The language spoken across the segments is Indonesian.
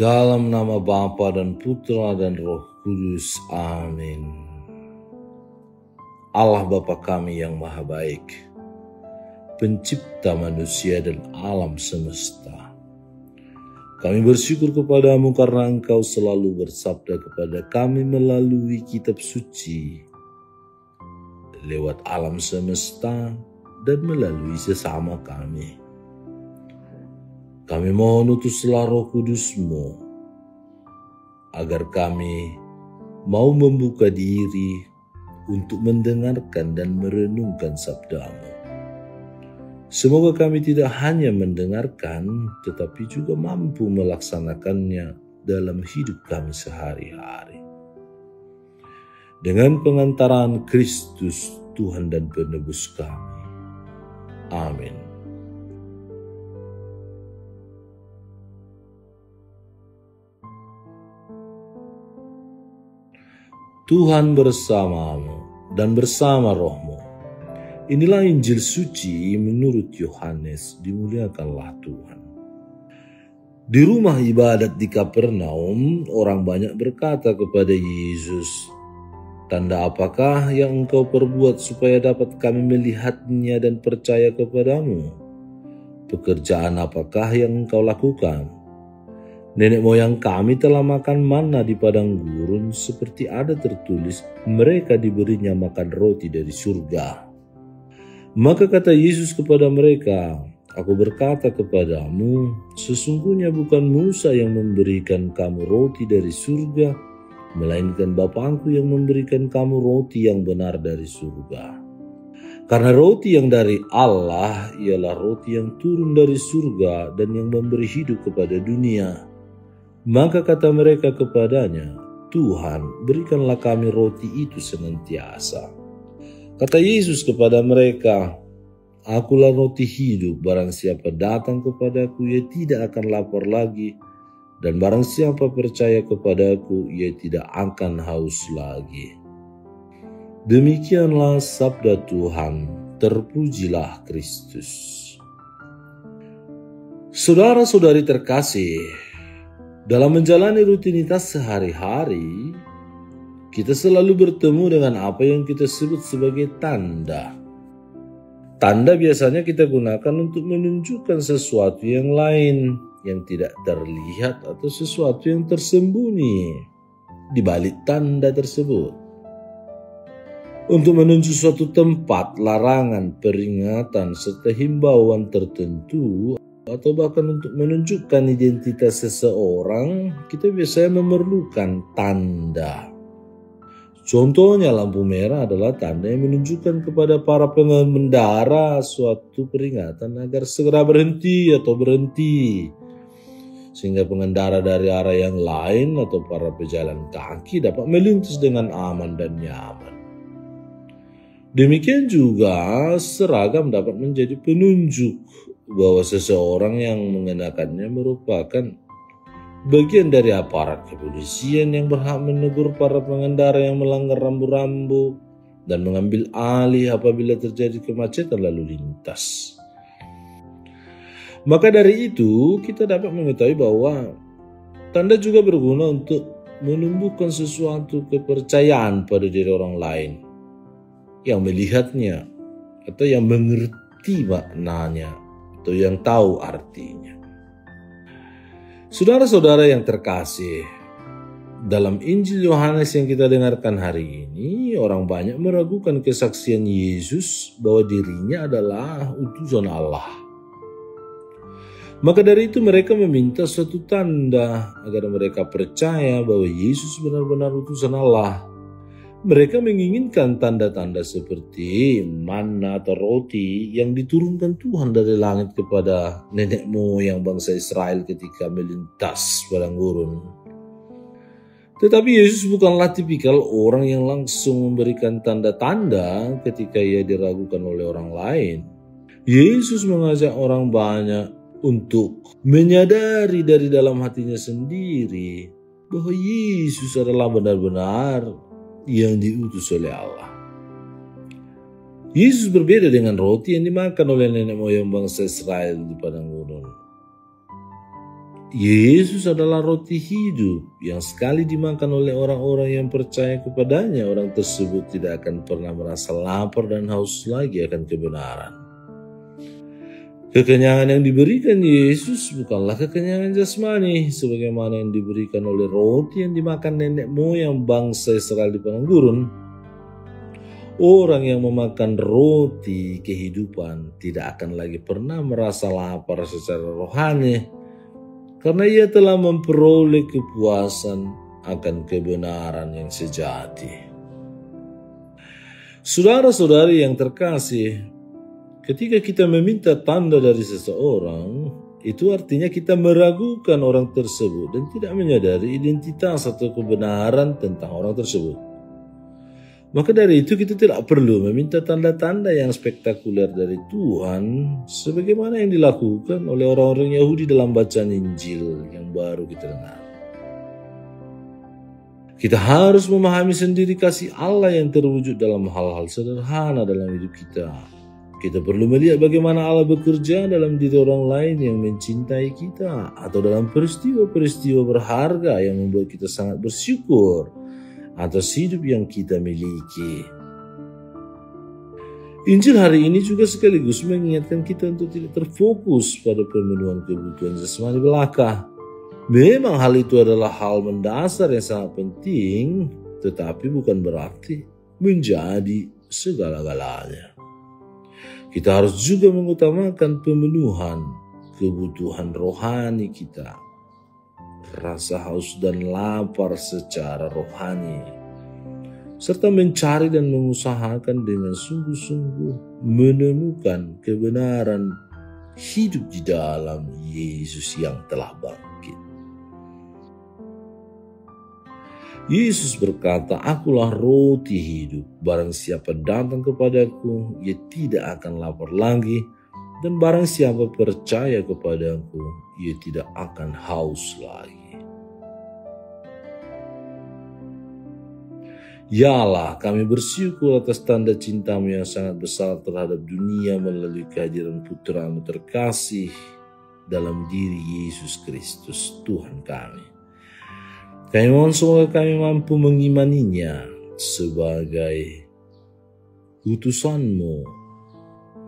Dalam nama Bapa dan Putra dan Roh Kudus. Amin. Allah Bapa kami yang maha baik, pencipta manusia dan alam semesta, kami bersyukur kepadamu karena Engkau selalu bersabda kepada kami melalui kitab suci, lewat alam semesta dan melalui sesama kami. Kami mohon utuslah Roh Kudus-Mu agar kami mau membuka diri untuk mendengarkan dan merenungkan sabda-Mu. Semoga kami tidak hanya mendengarkan, tetapi juga mampu melaksanakannya dalam hidup kami sehari-hari. Dengan pengantaran Kristus, Tuhan dan Penebus kami. Amin. Tuhan bersamamu dan bersama rohmu. Inilah Injil suci menurut Yohanes, dimuliakanlah Tuhan. Di rumah ibadat di Kapernaum, orang banyak berkata kepada Yesus, "Tanda apakah yang Engkau perbuat supaya dapat kami melihatnya dan percaya kepadamu? Pekerjaan apakah yang Engkau lakukan? Nenek moyang kami telah makan manna di padang gurun, seperti ada tertulis, mereka diberinya makan roti dari surga." Maka kata Yesus kepada mereka, "Aku berkata kepadamu, sesungguhnya bukan Musa yang memberikan kamu roti dari surga, melainkan Bapa-Ku yang memberikan kamu roti yang benar dari surga. Karena roti yang dari Allah ialah roti yang turun dari surga dan yang memberi hidup kepada dunia." Maka kata mereka kepadanya, "Tuhan, berikanlah kami roti itu senantiasa." Kata Yesus kepada mereka, "Akulah roti hidup, barang siapa datang kepadaku, ia tidak akan lapar lagi, dan barang siapa percaya kepadaku, ia tidak akan haus lagi." Demikianlah sabda Tuhan, terpujilah Kristus. Saudara-saudari terkasih, dalam menjalani rutinitas sehari-hari, kita selalu bertemu dengan apa yang kita sebut sebagai tanda. Tanda biasanya kita gunakan untuk menunjukkan sesuatu yang lain yang tidak terlihat atau sesuatu yang tersembunyi di balik tanda tersebut. Untuk menunjuk suatu tempat, larangan, peringatan, serta himbauan tertentu, atau bahkan untuk menunjukkan identitas seseorang, kita biasanya memerlukan tanda. Contohnya lampu merah adalah tanda yang menunjukkan kepada para pengendara suatu peringatan agar segera berhenti atau berhenti, sehingga pengendara dari arah yang lain atau para pejalan kaki dapat melintas dengan aman dan nyaman. Demikian juga seragam dapat menjadi penunjuk bahwa seseorang yang mengenakannya merupakan bagian dari aparat kepolisian yang berhak menegur para pengendara yang melanggar rambu-rambu dan mengambil alih apabila terjadi kemacetan lalu lintas. Maka dari itu, kita dapat mengetahui bahwa tanda juga berguna untuk menumbuhkan sesuatu kepercayaan pada diri orang lain yang melihatnya atau yang mengerti maknanya atau yang tahu artinya. Saudara-saudara yang terkasih, dalam Injil Yohanes yang kita dengarkan hari ini, orang banyak meragukan kesaksian Yesus bahwa dirinya adalah utusan Allah. Maka dari itu mereka meminta suatu tanda agar mereka percaya bahwa Yesus benar-benar utusan Allah. Mereka menginginkan tanda-tanda seperti manna atau roti yang diturunkan Tuhan dari langit kepada nenek moyang bangsa Israel ketika melintas padang gurun. Tetapi Yesus bukanlah tipikal orang yang langsung memberikan tanda-tanda ketika ia diragukan oleh orang lain. Yesus mengajak orang banyak untuk menyadari dari dalam hatinya sendiri bahwa Yesus adalah benar-benar yang diutus oleh Allah. Yesus berbeda dengan roti yang dimakan oleh nenek moyang bangsa Israel di padang gurun. Yesus adalah roti hidup yang sekali dimakan oleh orang-orang yang percaya kepadanya, orang tersebut tidak akan pernah merasa lapar dan haus lagi akan kebenaran. Kekenyangan yang diberikan Yesus bukanlah kekenyangan jasmani sebagaimana yang diberikan oleh roti yang dimakan nenek moyang bangsa Israel di padang gurun. Orang yang memakan roti kehidupan tidak akan lagi pernah merasa lapar secara rohani, karena ia telah memperoleh kepuasan akan kebenaran yang sejati. Saudara-saudari yang terkasih, ketika kita meminta tanda dari seseorang, itu artinya kita meragukan orang tersebut dan tidak menyadari identitas atau kebenaran tentang orang tersebut. Maka dari itu kita tidak perlu meminta tanda-tanda yang spektakuler dari Tuhan sebagaimana yang dilakukan oleh orang-orang Yahudi dalam bacaan Injil yang baru kita dengar. Kita harus memahami sendiri kasih Allah yang terwujud dalam hal-hal sederhana dalam hidup kita. Kita perlu melihat bagaimana Allah bekerja dalam diri orang lain yang mencintai kita atau dalam peristiwa-peristiwa berharga yang membuat kita sangat bersyukur atas hidup yang kita miliki. Injil hari ini juga sekaligus mengingatkan kita untuk tidak terfokus pada pemenuhan kebutuhan jasmani belaka. Memang hal itu adalah hal mendasar yang sangat penting, tetapi bukan berarti menjadi segala-galanya. Kita harus juga mengutamakan pemenuhan kebutuhan rohani kita, rasa haus dan lapar secara rohani, serta mencari dan mengusahakan dengan sungguh-sungguh menemukan kebenaran hidup di dalam Yesus yang telah bangkit. Yesus berkata, "Akulah roti hidup, barang siapa datang kepadaku, ia tidak akan lapar lagi, dan barang siapa percaya kepadaku, ia tidak akan haus lagi." Ya Allah, kami bersyukur atas tanda cinta-Mu yang sangat besar terhadap dunia melalui kehadiran Putra-Mu terkasih dalam diri Yesus Kristus, Tuhan kami. Kami mohon semoga kami mampu mengimaninya sebagai utusan-Mu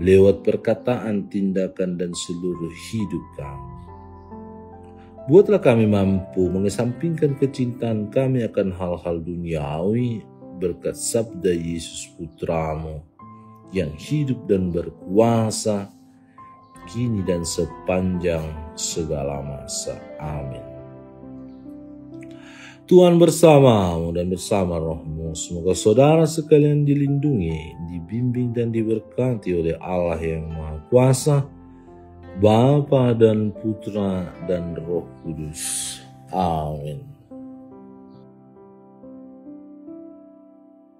lewat perkataan, tindakan, dan seluruh hidup kami. Buatlah kami mampu mengesampingkan kecintaan kami akan hal-hal duniawi berkat sabda Yesus Putra-Mu yang hidup dan berkuasa kini dan sepanjang segala masa. Amin. Tuhan bersama-Mu dan bersama roh-Mu. Semoga saudara sekalian dilindungi, dibimbing dan diberkati oleh Allah yang Maha Kuasa, Bapa dan Putra dan Roh Kudus. Amin.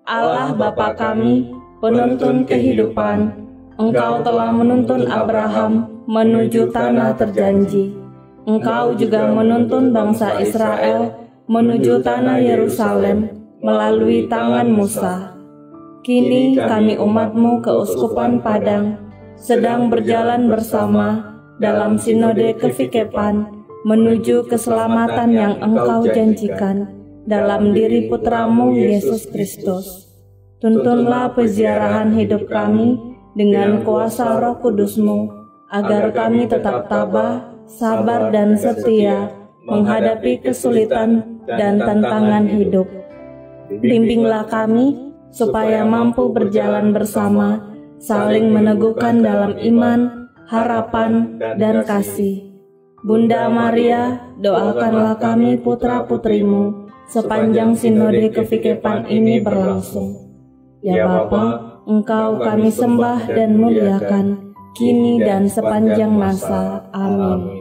Allah Bapa kami, penuntun kehidupan, Engkau telah menuntun Abraham menuju tanah terjanji. Engkau juga menuntun bangsa Israel menuju tanah Yerusalem melalui tangan Musa. Kini kami umat-Mu keuskupan Padang sedang berjalan bersama dalam sinode kefikepan menuju keselamatan yang Engkau janjikan dalam diri Putra-Mu Yesus Kristus. Tuntunlah peziarahan hidup kami dengan kuasa Roh Kudus-Mu, agar kami tetap tabah, sabar dan setia menghadapi kesulitan dan tantangan hidup. Bimbinglah kami supaya mampu berjalan bersama, saling meneguhkan dalam iman, harapan, dan kasih. Bunda Maria, doakanlah kami putra-putrimu sepanjang sinode kefikepan ini berlangsung. Ya Bapa, Engkau kami sembah dan muliakan, kini dan sepanjang masa. Amin.